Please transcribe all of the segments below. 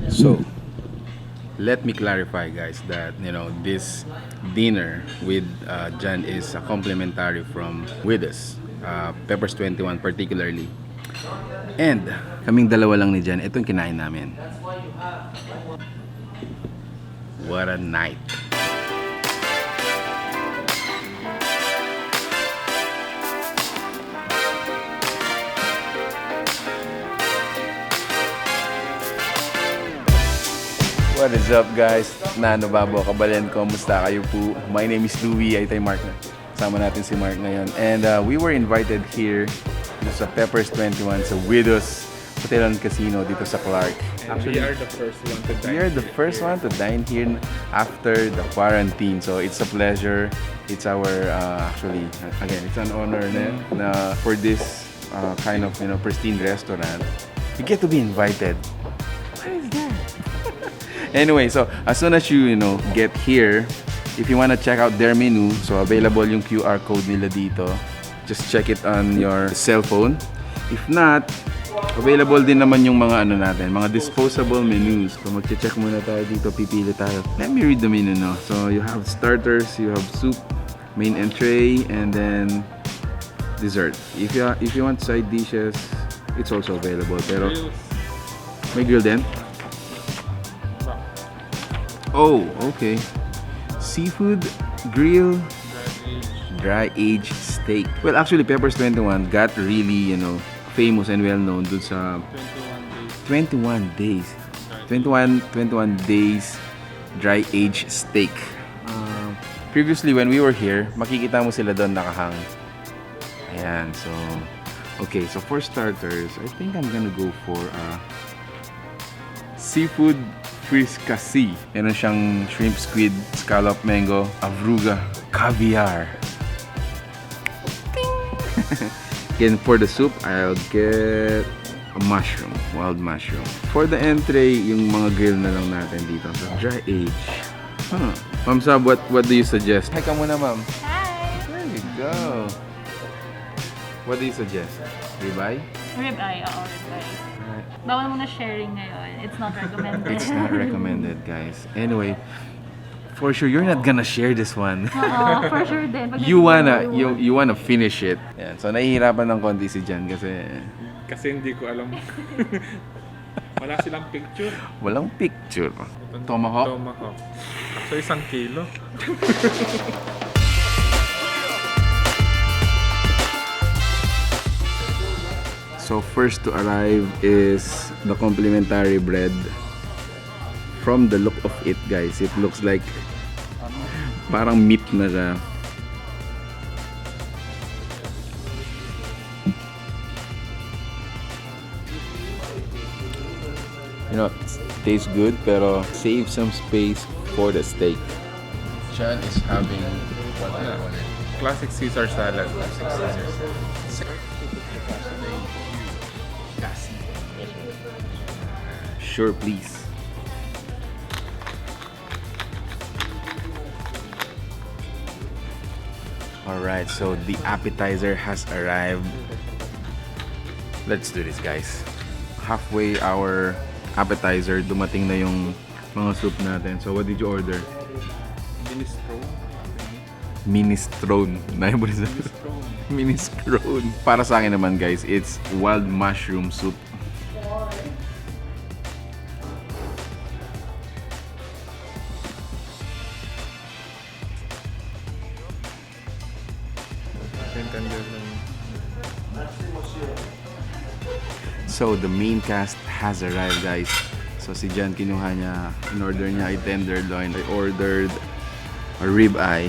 So, let me clarify, guys, that this dinner with Jan is complimentary from Widus, Peppers 21 particularly. And kaming dalawa lang ni Jan, ito yung kinain namin. What a night! What is up, guys? Nano Babo, kabalan ko, musta kayo po? My name is Louie, ay tayo Mark na. Kasama natin si Mark ngayon. And we were invited here sa Peppers 21 sa Widus Hotel and Casino dito sa Clark. Actually, we are the first one to dine. We are the first one to dine here after the quarantine. So it's a pleasure. It's our, actually, again, it's an honor na for this kind of, pristine restaurant. We get to be invited. What is that? Anyway, so as soon as you get here, if you want to check out their menu, so available yung QR code nila dito. Just check it on your cell phone. If not, available din naman yung mga natin, mga disposable menus. So magche-check muna tayo dito, pipili tayo. Let me read the menu, no. So you have starters, you have soup, main entree, and then dessert. If you want side dishes, it's also available. Pero may grill din. Oh, okay. Seafood, grill, dry aged steak. Well, actually, Peppers 21 got really, famous and well known dun sa 21 days dry aged steak. Previously, when we were here, makikita mo sila doon nakahang. Ayan, so okay. So for starters, I think I'm gonna go for seafood fricassee. Meron siyang shrimp, squid, scallop, mango, avruga, caviar. Again, for the soup, I'll get a mushroom, wild mushroom. For the entree, yung mga grill na lang natin dito. So, dry age. Ma'am Sab, what do you suggest? Hi ka muna, ma'am. Hi! There you go. What do you suggest? Ribeye? Ribeye, oo, ribeye. Bawal mo na sharing ngayon. It's not recommended. It's not recommended, guys. Anyway, for sure, you're not gonna share this one. Oo, for sure din. You wanna finish it. Yan. So, nahihirapan ng konti si Jan Kasi hindi ko alam. Wala silang picture. walang picture. Tomahawk? Tomahawk. So, 1 kilo. So, first to arrive is the complimentary bread. From the look of it, guys, it looks like parang meat na siya. Tastes good, pero save some space for the steak. Chan is having what I call it? Classic Caesar salad. Sure, please. Alright, so the appetizer has arrived. Let's do this, guys. Halfway our appetizer, dumating na yung mga soup natin. So what did you order? Minestrone. Minestrone. Minestrone. Para sa akin naman, guys, it's wild mushroom soup. So the main cast has arrived, guys. So si Jan, kinuha niya, in-order niya ay tenderloin. I ordered a ribeye.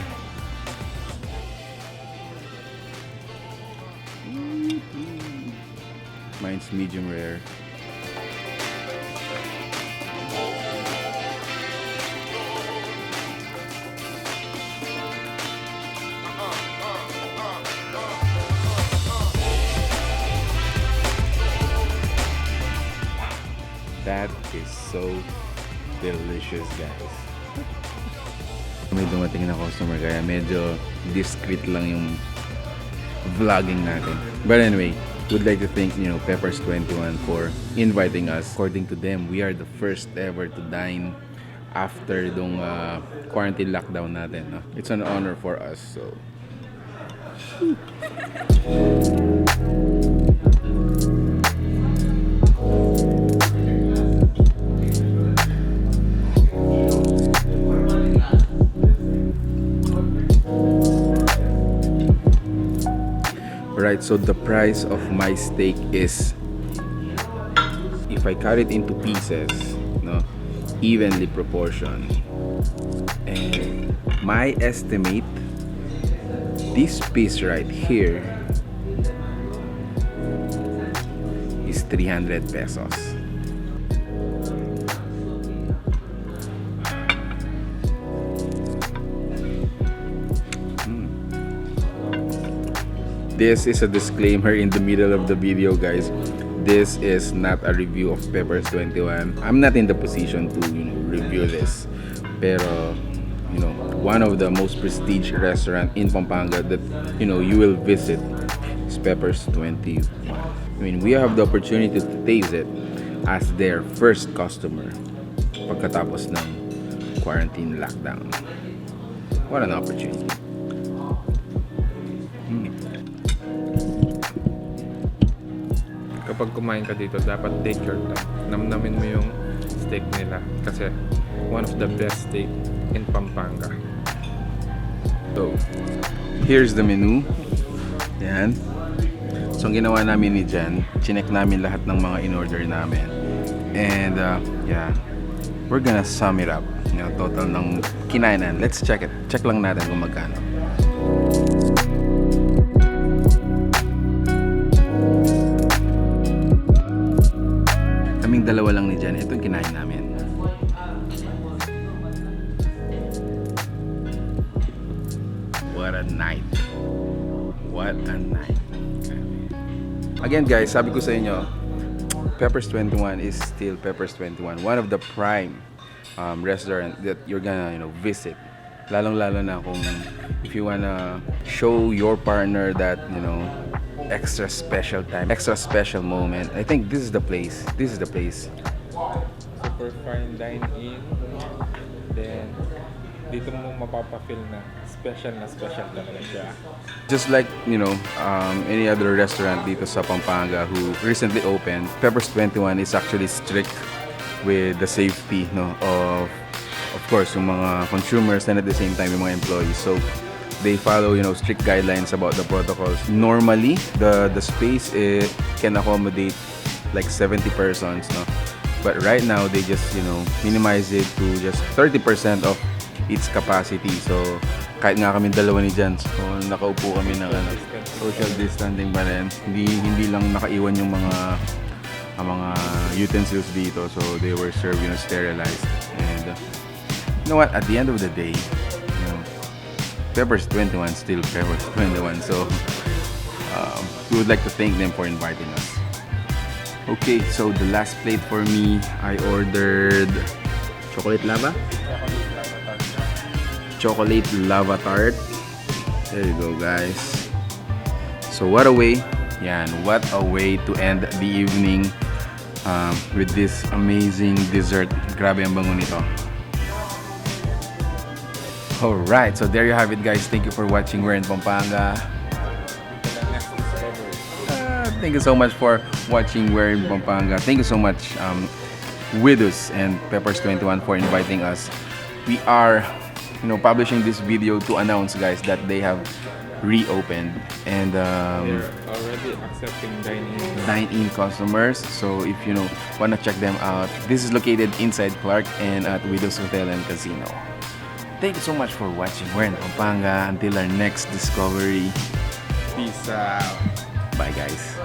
Mine's medium rare. That is so delicious, guys. May dumating na customer kaya medyo discreet lang yung vlogging natin. But anyway, would like to thank, Peppers 21 for inviting us. According to them, we are the first ever to dine after dong quarantine lockdown natin. No? It's an honor for us. So, right, so the price of my steak is, if I cut it into pieces, no, evenly proportioned, and my estimate, this piece right here is 300 pesos. This is a disclaimer in the middle of the video, guys. This is not a review of Peppers 21. I'm not in the position to, review this. Pero, one of the most prestige restaurant in Pampanga that, you will visit is Peppers 21. I mean, we have the opportunity to taste it as their first customer pagkatapos ng quarantine lockdown. What an opportunity. Kapag kumain ka dito, dapat take your time. Namnamin mo yung steak nila kasi one of the best steak in Pampanga. So, here's the menu. Yan. So, ang ginawa namin ni Jan, chinek namin lahat ng mga in-order namin. And, yeah, we're gonna sum it up. Total ng kinainan. Let's check it. Check lang natin kung magkano. Kaming dalawa lang ni Jan. Ito yung kinain namin. What a night. What a night. Again guys, sabi ko sa inyo, Peppers 21 is still Peppers 21. One of the prime restaurant that you're gonna, visit. Lalong-lalo na kung if you wanna show your partner that, extra special time, extra special moment. I think this is the place. This is the place. Super fine dine-in. Then, dito mo mapapafeel na special talaga siya. Just like, any other restaurant dito sa Pampanga who recently opened, Peppers 21 is actually strict with the safety, of course, yung mga consumers and at the same time yung mga employees. So, they follow, strict guidelines about the protocols. Normally, the space can accommodate like 70 persons, no? But right now, they just, minimize it to just 30% of its capacity. So, kahit nga kami dalawa ni Jan, so nakaupo kami ng social distancing pa rin. Hindi lang nakaiwan yung mga utensils dito. So, they were served, sterilized. And, you know what? At the end of the day, Peppers 21 still Peppers 21. So, we would like to thank them for inviting us. Okay, so the last plate for me, I ordered chocolate lava? Chocolate lava tart. There you go, guys. So what a way to end the evening with this amazing dessert. Grabe ang bango nito. Alright, so there you have it, guys. Thank you for watching. We're in Pampanga. Thank you so much for watching. We're in Pampanga. Thank you so much, Widus and Peppers 21 for inviting us. We are, publishing this video to announce, guys, that they have reopened and They're already accepting dine-in customers. So if you wanna check them out, this is located inside Clark and at Widus Hotel and Casino. Thank you so much for watching. We're in Pampanga. Until our next discovery. Peace out. Bye, guys.